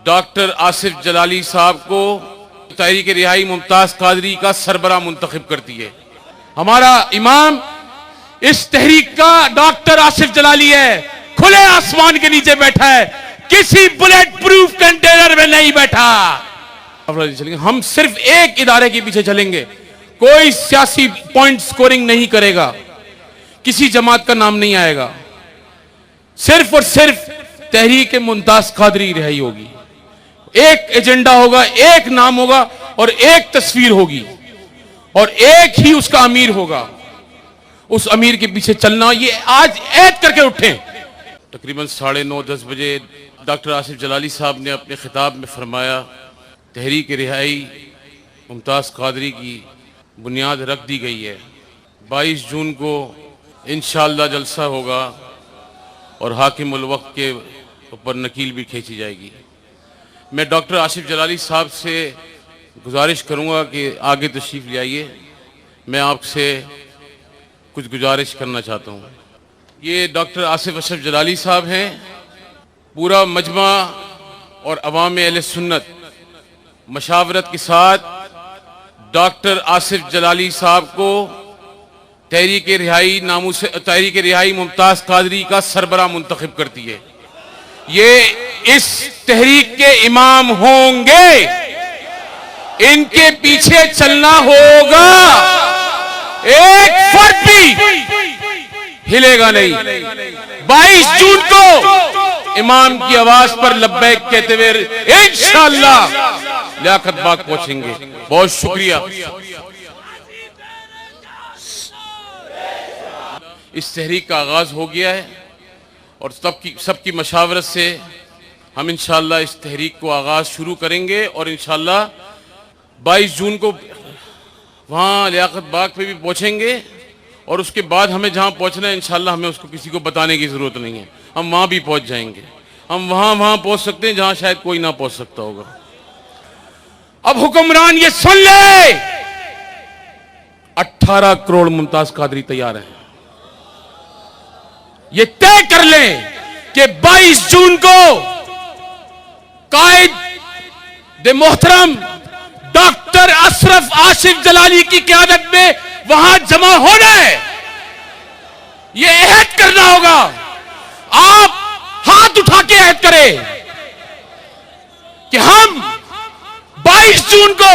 Doctor Asif जलाली साहब को तहरीक रिहाई मुमताज कादरी का सरबरा मुंतखब करती है। हमारा इमाम इस तहरीक का डॉक्टर आसिफ जलाली है, खुले आसमान के नीचे बैठा है, किसी बुलेट प्रूफ कंटेनर में नहीं बैठा। हम सिर्फ एक इदारे के पीछे चलेंगे, कोई सियासी पॉइंट स्कोरिंग नहीं करेगा, किसी जमात का नाम नहीं आएगा, सिर्फ और सिर्फ तहरीक मुमताज कादरी रिहाई होगी। एक एजेंडा होगा, एक नाम होगा और एक तस्वीर होगी और एक ही उसका अमीर होगा। उस अमीर के पीछे चलना, ये आज ऐद करके उठे। तकरीबन 9:30-10 बजे डॉक्टर आसिफ जलाली साहब ने अपने खिताब में फरमाया, तहरीक रिहाई मुमताज कादरी की बुनियाद रख दी गई है। 22 जून को इंशाअल्लाह जलसा होगा और हाकिमुल वक्त के ऊपर नकील भी खींची जाएगी। मैं डॉक्टर आसिफ जलाली साहब से गुजारिश करूंगा कि आगे तशरीफ़ ले आइए। मैं आपसे कुछ गुजारिश करना चाहता हूं। ये डॉक्टर आसिफ अशरफ जलाली साहब हैं। पूरा मजमा और अवाम अहले सुन्नत मशावरत के साथ डॉक्टर आसिफ जलाली साहब को तहरीक रिहाई मुमताज कादरी का सरबरा मुंतखब करती है। ये इस तहरीक के इमाम होंगे, इनके पीछे चलना होगा, एक फर्द भी हिलेगा नहीं। 22 जून को इमाम की आवाज पर लब्बैक कहते हुए इंशाअल्लाह लियाकत बाग पहुंचेंगे। बहुत शुक्रिया। इस तहरीक का आगाज हो गया है और सबकी मशावरत से हम इंशाअल्लाह इस तहरीक को आगाज शुरू करेंगे और इंशाअल्लाह 22 जून को वहाँ लियाकत बाग पे भी पहुँचेंगे और उसके बाद हमें जहाँ पहुँचना है इंशाअल्लाह हमें उसको किसी को बताने की ज़रूरत नहीं है, हम वहाँ भी पहुँच जाएंगे। हम वहाँ पहुँच सकते हैं जहाँ शायद कोई ना पहुँच सकता होगा। अब हुक्मरान ये सुन ले, 18 करोड़ मुमताज कादरी तैयार हैं। ये तय कर लें कि 22 जून को कायद मोहतरम डॉक्टर अशरफ आसिफ जलाली की क़यादत में वहां जमा होना है। यह अहद करना होगा। आप हाथ उठा के अहद करें कि हम 22 जून को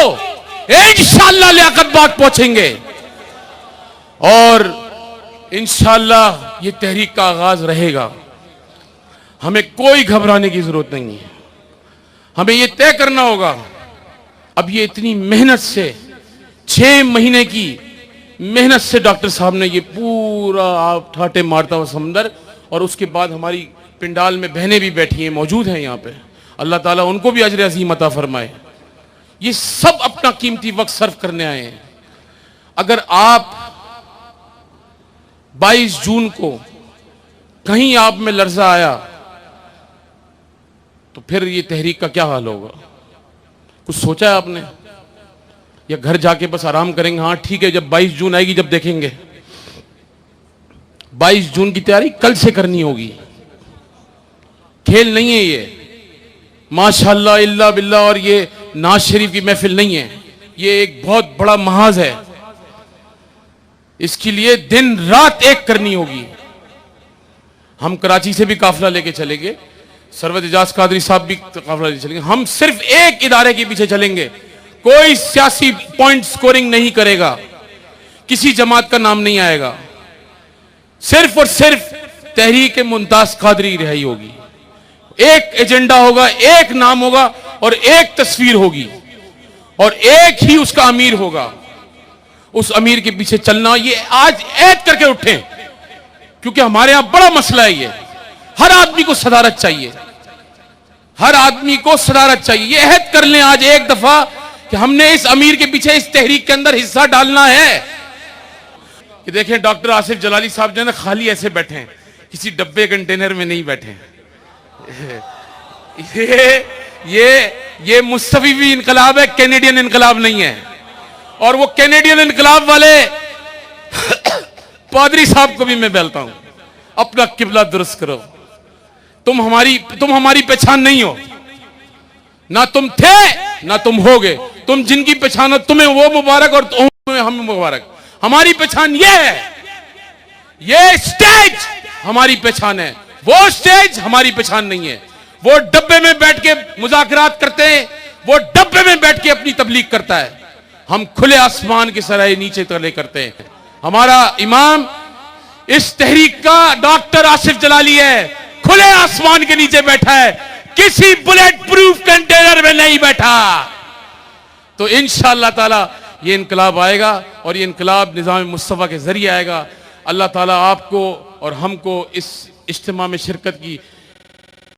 इंशाअल्लाह लियाकत बाग पहुंचेंगे और इंशाअल्लाह ये तहरीक का आगाज रहेगा। हमें कोई घबराने की जरूरत नहीं है। हमें ये तय करना होगा। अब ये इतनी मेहनत से 6 महीने की मेहनत से डॉक्टर साहब ने ये पूरा आप ठाटे मारता हुआ समंदर, और उसके बाद हमारी पिंडाल में बहनें भी बैठी हैं, मौजूद हैं यहाँ पे। अल्लाह ताला उनको भी अजर अज़ीम अता फरमाए। ये सब अपना कीमती वक्त सर्व करने आए हैं। अगर आप 22 जून को कहीं आप में लर्जा आया तो फिर ये तहरीक का क्या हाल होगा? कुछ सोचा है आपने? या घर जाके बस आराम करेंगे? हाँ ठीक है, जब 22 जून आएगी जब देखेंगे। 22 जून की तैयारी कल से करनी होगी। खेल नहीं है ये, माशाअल्लाह इल्ला बिल्लाह। और ये नाज शरीफ की महफिल नहीं है, ये एक बहुत बड़ा महाज है। इसके लिए दिन रात एक करनी होगी। हम कराची से भी काफिला लेके चलेंगे, सरवत इजाज कादरी साहब भी काफिला लेके चलेंगे। हम सिर्फ एक इदारे के पीछे चलेंगे, कोई सियासी पॉइंट स्कोरिंग नहीं करेगा, किसी जमात का नाम नहीं आएगा, सिर्फ और सिर्फ तहरीक मुमताज कादरी रिहाई होगी। एक एजेंडा होगा, एक नाम होगा और एक तस्वीर होगी और एक ही उसका अमीर होगा। उस अमीर के पीछे चलना, ये आज ऐद करके उठे, क्योंकि हमारे यहां बड़ा मसला है। ये हर आदमी को सदारत चाहिए, हर आदमी को सदारत चाहिए। ये अहद कर लें आज एक दफा कि हमने इस अमीर के पीछे, इस तहरीक के अंदर हिस्सा डालना है। कि देखें डॉक्टर आसिफ जलाली साहब जो है ना, खाली ऐसे बैठे हैं, किसी डब्बे कंटेनर में नहीं बैठे। ये मुस्तफी इनकलाब है, कैनेडियन इनकलाब नहीं है। और वो कैनेडियन इनकलाब वाले पादरी साहब को भी मैं बोलता हूं, अपना किबला दुरुस्त करो। तुम हमारी पहचान नहीं हो। ना तुम थे ना तुम होगे। तुम जिनकी पहचान, तुम्हें वो मुबारक और तुम्हें हम मुबारक। हमारी पहचान ये है, ये स्टेज हमारी पहचान है, वो स्टेज हमारी पहचान नहीं है। वो डब्बे में बैठ के मुज़ाकरात करते हैं, वो डब्बे में बैठ के अपनी तबलीग करता है। हम खुले आसमान के सराय नीचे तले करते हैं। हमारा इमाम इस तहरीक का डॉक्टर आसिफ जलाली है, खुले आसमान के नीचे बैठा है, किसी बुलेट प्रूफ कंटेनर में नहीं बैठा। तो इंशाअल्लाह ताला ये इनकलाब आएगा और ये इनकलाब निज़ाम मुस्तफ़ा के जरिए आएगा। अल्लाह ताला आपको और हमको इस इज्तिमा में शिरकत की